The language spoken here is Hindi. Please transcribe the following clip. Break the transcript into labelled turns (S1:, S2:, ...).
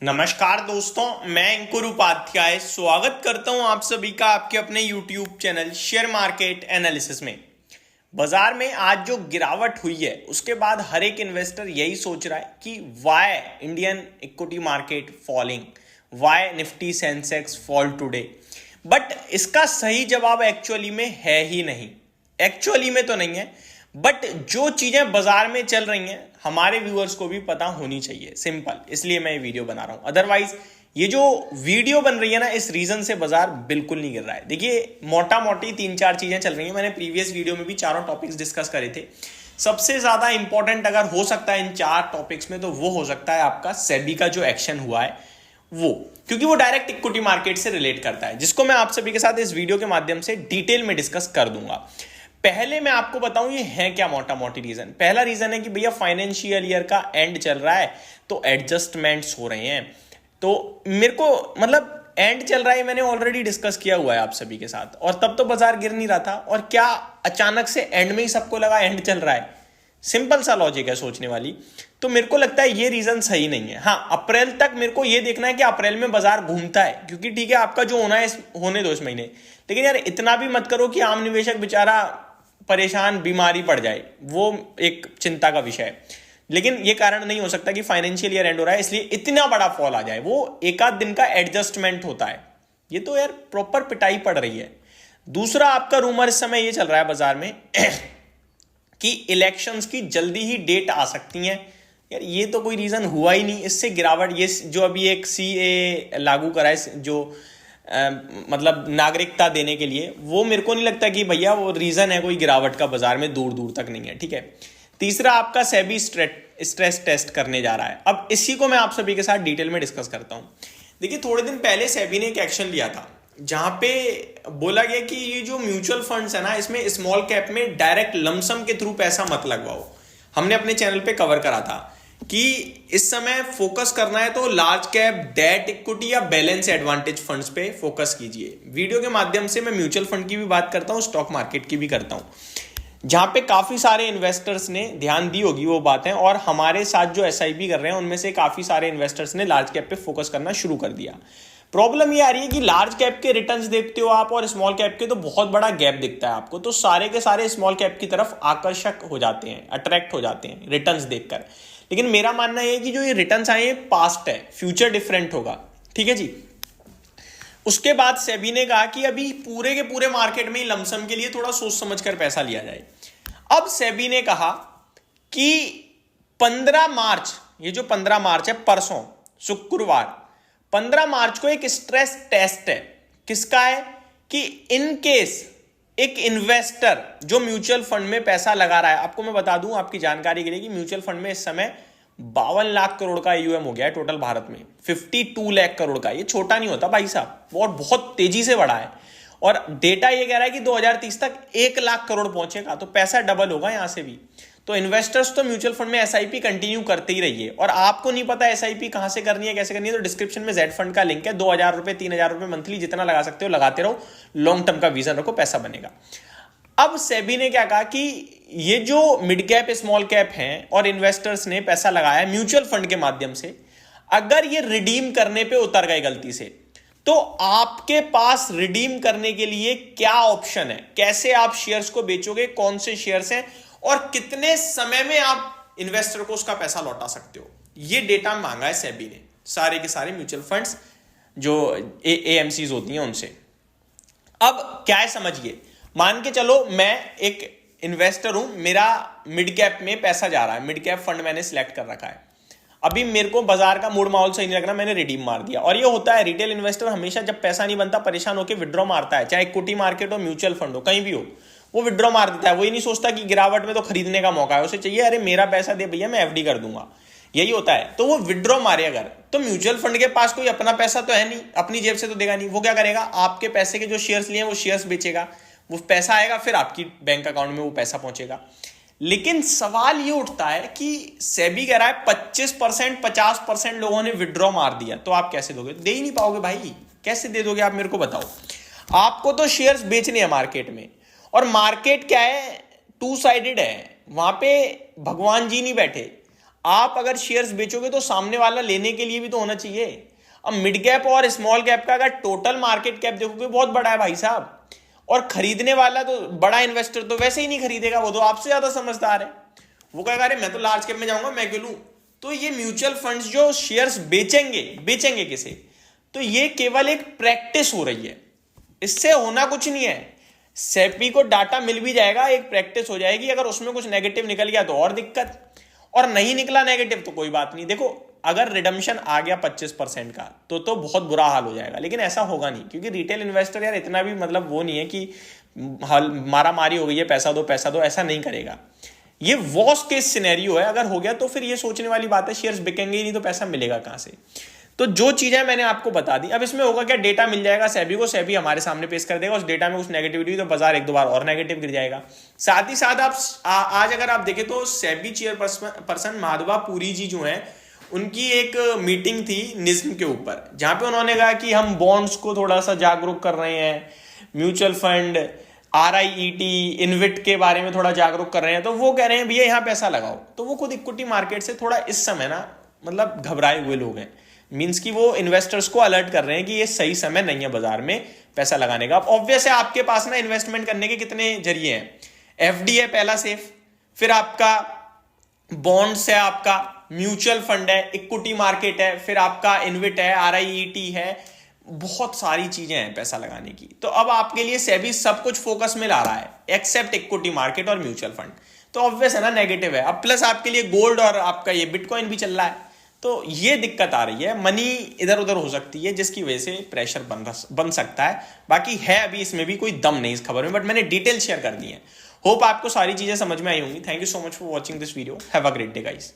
S1: नमस्कार दोस्तों, मैं अंकुर उपाध्याय स्वागत करता हूं आप सभी का आपके अपने YouTube channel share market analysis में। बाजार में आज जो गिरावट हुई है उसके बाद हर एक इन्वेस्टर यही सोच रहा है कि why Indian equity market falling, why Nifty Sensex fall today. But इसका सही जवाब एक्चुअली में है ही नहीं, एक्चुअली में तो नहीं है। बट जो चीजें बाजार में चल रही हैं हमारे व्यूअर्स को भी पता होनी चाहिए, सिंपल। इसलिए मैं ये वीडियो बना रहा हूं। अदरवाइज ये जो वीडियो बन रही है ना, इस रीजन से बाजार बिल्कुल नहीं गिर रहा है। देखिए, मोटा मोटी 3-4 चीजें चल रही हैं। मैंने प्रीवियस वीडियो में भी चारों टॉपिक्स डिस्कस करे थे। सबसे ज्यादा इंपॉर्टेंट अगर हो सकता है इन 4 टॉपिक्स में, तो वो हो सकता है आपका सेबी का जो एक्शन हुआ है वो, क्योंकि वो डायरेक्ट इक्विटी मार्केट से रिलेट करता है, जिसको मैं आप सभी के साथ इस वीडियो के माध्यम से डिटेल में डिस्कस कर दूंगा। पहले मैं आपको बताऊं ये है क्या मोटा मोटी रीजन। पहला रीजन है कि भैया फाइनेंशियल ईयर का एंड चल रहा है तो एडजस्टमेंट्स हो रहे हैं। तो मेरे को मतलब एंड चल रहा है, मैंने ऑलरेडी डिस्कस किया हुआ है आप सभी के साथ, और तब तो बाजार गिर नहीं रहा था। और क्या अचानक से एंड में ही सबको लगा एंड चल रहा है? सिंपल सा लॉजिक है सोचने वाली। तो मेरे को लगता है ये रीजन सही नहीं है। हाँ, अप्रैल तक मेरे को ये देखना है कि अप्रैल में बाजार घूमता है, क्योंकि ठीक है आपका जो होना है होने दो इस महीने, लेकिन यार इतना भी मत करो कि आम निवेशक बेचारा परेशान, बीमारी पड़ जाए। वो एक चिंता का विषय है, लेकिन ये कारण नहीं हो सकता कि फाइनेंशियल ईयर एंड हो रहा है इसलिए इतना बड़ा फॉल आ जाए। वो एक आध दिन का एडजस्टमेंट होता है। ये तो यार प्रॉपर पिटाई पड़ रही है। दूसरा आपका रूमर इस समय ये चल रहा है बाजार में कि इलेक्शंस की जल्दी ही डेट आ सकती हैं। यार ये तो कोई रीजन हुआ ही नहीं। इससे गिरावट, ये जो अभी एक सीए लागू करा है, जो मतलब नागरिकता देने के लिए, वो मेरे को नहीं लगता कि भैया वो रीजन है कोई गिरावट का बाजार में, दूर दूर तक नहीं है। ठीक है। तीसरा आपका सेबी स्ट्रेस टेस्ट करने जा रहा है। अब इसी को मैं आप सभी के साथ डिटेल में डिस्कस करता हूं। देखिए, थोड़े दिन पहले सेबी ने एक एक्शन लिया था जहां पे बोला गया कि ये जो म्यूचुअल फंड्स है ना, इसमें स्मॉल कैप में डायरेक्ट लमसम के थ्रू पैसा मत लगवाओ। हमने अपने चैनल पे कवर करा था कि इस समय फोकस करना है तो लार्ज कैप, डेट इक्विटी या बैलेंस एडवांटेज फंड्स पे फोकस कीजिए। वीडियो के माध्यम से मैं म्यूचुअल फंड की भी बात करता हूं, स्टॉक मार्केट की भी करता हूं, जहां पे काफी सारे इन्वेस्टर्स ने ध्यान दी होगी वो बातें, और हमारे साथ जो एसआईपी कर रहे हैं उनमें से काफी सारे इन्वेस्टर्स ने लार्ज कैप पे फोकस करना शुरू कर दिया। प्रॉब्लम ये आ रही है कि लार्ज कैप के रिटर्न्स देखते हो आप और स्मॉल कैप के तो बहुत बड़ा गैप दिखता है आपको, तो सारे के सारे स्मॉल कैप की तरफ आकर्षक हो जाते हैं, अट्रैक्ट हो जाते हैं रिटर्न्स देखकर। लेकिन मेरा मानना है कि जो ये रिटर्न्स आए हैं पास्ट है, फ्यूचर डिफरेंट होगा। ठीक है जी। उसके बाद सेबी ने कहा कि अभी पूरे के पूरे मार्केट में ही लमसम के लिए थोड़ा सोच समझ कर पैसा लिया जाए। अब सेबी ने कहा कि 15 मार्च, ये जो 15 मार्च है परसों शुक्रवार, 15 मार्च को एक स्ट्रेस टेस्ट है। किसका है? कि इन केस एक इन्वेस्टर जो म्यूचुअल फंड में पैसा लगा रहा है, आपको मैं बता दूं आपकी जानकारी के लिए कि म्यूचुअल फंड में इस समय 52 लाख करोड़ का यूएम हो गया है टोटल भारत में, 52 लाख करोड़ का। ये छोटा नहीं होता भाई साहब, और बहुत तेजी से बढ़ा है। और डेटा ये कह रहा है कि 2030 तक 1 लाख करोड़ पहुंचेगा, तो पैसा डबल होगा यहां से भी। तो इन्वेस्टर्स तो म्यूचुअल फंड में एसआईपी कंटिन्यू करते ही रहिए। और आपको नहीं पता एसआईपी कहां से करनी है, कैसे करनी है, तो डिस्क्रिप्शन में जेड फंड का लिंक है। 2000 रुपए, 3000 रुपए मंथली जितना लगा सकते हो लगाते रहो, लॉन्ग टर्म का विजन रखो, पैसा बनेगा। अब सेबी ने क्या कहा कि ये जो मिड कैप, स्मॉल कैप हैं और इन्वेस्टर्स ने पैसा लगाया म्यूचुअल फंड के माध्यम से, अगर ये रिडीम करने पे उतर गए गलती से, तो आपके पास रिडीम करने के लिए क्या ऑप्शन है, कैसे आप शेयर्स को बेचोगे, कौन से शेयर्स हैं और कितने समय में आप इन्वेस्टर को उसका पैसा लौटा सकते हो। ये डेटा मांगा है सेबी ने सारे के सारे म्यूचुअल फंड्स जो एएमसीज होती हैं उनसे। अब क्या है समझिए, मान के चलो मैं एक इन्वेस्टर हूं, मेरा मिड कैप में पैसा जा रहा है, मिड कैप फंड मैंने सिलेक्ट कर रखा है। अभी मेरे को बाजार का मूड माहौल सही नहीं लग रहा, मैंने रिडीम मार दिया। और ये होता है, रिटेल इन्वेस्टर हमेशा जब पैसा नहीं बनता परेशान होकर विड्रॉ मारता है, चाहे इक्विटी मार्केट हो, म्यूचुअल फंड हो, कहीं भी हो, वो विड्रॉ मार देता है। वो ये नहीं सोचता कि गिरावट में तो खरीदने का मौका है, उसे चाहिए अरे मेरा पैसा दे भैया, मैं एफडी कर दूंगा, यही होता है। तो वो विड्रॉ मारे अगर, तो म्यूचुअल फंड के पास कोई अपना पैसा तो है नहीं, अपनी जेब से तो देगा नहीं। वो क्या करेगा, आपके पैसे के जो शेयर्स लिए वो शेयर्स बेचेगा, वो पैसा आएगा, फिर आपकी बैंक अकाउंट में वो पैसा पहुंचेगा। लेकिन सवाल ये उठता है कि सेबी कह रहा है 25%, 50% लोगों ने विड्रॉ मार दिया, तो आप कैसे दोगे? दे ही नहीं पाओगे भाई, कैसे दे दोगे आप मेरे को बताओ। आपको तो शेयर्स बेचने हैं मार्केट में, और मार्केट क्या है, टू साइडेड है, वहां पे भगवान जी नहीं बैठे। आप अगर शेयर्स बेचोगे तो सामने वाला लेने के लिए भी तो होना चाहिए। अब मिड कैप और स्मॉल कैप का अगर टोटल मार्केट कैप देखोगे बहुत बड़ा है भाई साहब, और खरीदने वाला तो बड़ा इन्वेस्टर तो वैसे ही नहीं खरीदेगा, वो तो आपसे ज्यादा समझदार है। वो कहेगा अरे मैं तो लार्ज कैप में जाऊंगा, मैं क्यों लूं। तो ये म्यूचुअल फंड्स जो शेयर्स बेचेंगे किसे, तो ये केवल एक प्रैक्टिस हो रही है, इससे होना कुछ नहीं है। सेबी को डाटा मिल भी जाएगा, एक प्रैक्टिस हो जाएगी। अगर उसमें कुछ नेगेटिव निकल गया तो और दिक्कत, और नहीं निकला नेगेटिव तो कोई बात नहीं। देखो अगर रिडम्पशन आ गया 25% का तो बहुत बुरा हाल हो जाएगा, लेकिन ऐसा होगा नहीं, क्योंकि रिटेल इन्वेस्टर यार इतना भी मतलब वो नहीं है कि मारा मारी हो गई है पैसा दो, ऐसा नहीं करेगा। ये वर्स्ट केस सिनेरियो है, अगर हो गया तो फिर ये सोचने वाली बात है शेयर्स बिकेंगे ही नहीं तो पैसा मिलेगा कहां से। तो जो चीजें मैंने आपको बता दी, अब इसमें होगा क्या, डेटा मिल जाएगा सेबी को, सेबी हमारे सामने पेश कर देगा, उस डेटा में कुछ नेगेटिविटी हुई तो बाजार एक दो बार और नेगेटिव गिर जाएगा। साथ ही साथ आप आज अगर आप देखें तो सेबी चेयरपर्सन माधवा पुरी जी जो है, उनकी एक मीटिंग थी निज्म के ऊपर, जहां पे उन्होंने कहा कि हम बॉन्ड्स को थोड़ा सा जागरूक कर रहे हैं, म्यूचुअल फंड, RIET, इन्विट के बारे में थोड़ा जागरूक कर रहे हैं। तो वो कह रहे हैं भैया यहाँ पैसा लगाओ। तो वो खुद इक्विटी मार्केट से थोड़ा इस समय ना मतलब घबराए हुए लोग हैं, मींस कि वो इन्वेस्टर्स को अलर्ट कर रहे हैं कि ये सही समय नहीं है बाजार में पैसा लगाने का। अब ऑब्वियस है आपके पास ना इन्वेस्टमेंट करने के कितने जरिए हैं, FD है पहला सेफ, फिर आपका बॉन्ड्स है, आपका म्यूचुअल फंड है, इक्विटी मार्केट है, फिर आपका इन्विट है, RIET है, बहुत सारी चीजें हैं पैसा लगाने की। तो अब आपके लिए सेबी सब कुछ फोकस में ला रहा है एक्सेप्ट इक्विटी मार्केट और म्यूचुअल फंड। तो ऑब्वियस है ना नेगेटिव है। अब प्लस आपके लिए गोल्ड और आपका ये बिटकॉइन भी चल रहा है, तो ये दिक्कत आ रही है, मनी इधर उधर हो सकती है, जिसकी वजह से प्रेशर बन सकता है। बाकी है अभी इसमें भी कोई दम नहीं इस खबर में, बट मैंने डिटेल शेयर कर दी है। होप आपको सारी चीजें समझ में आई होंगी। Thank you so much for watching this video. Have a great day guys.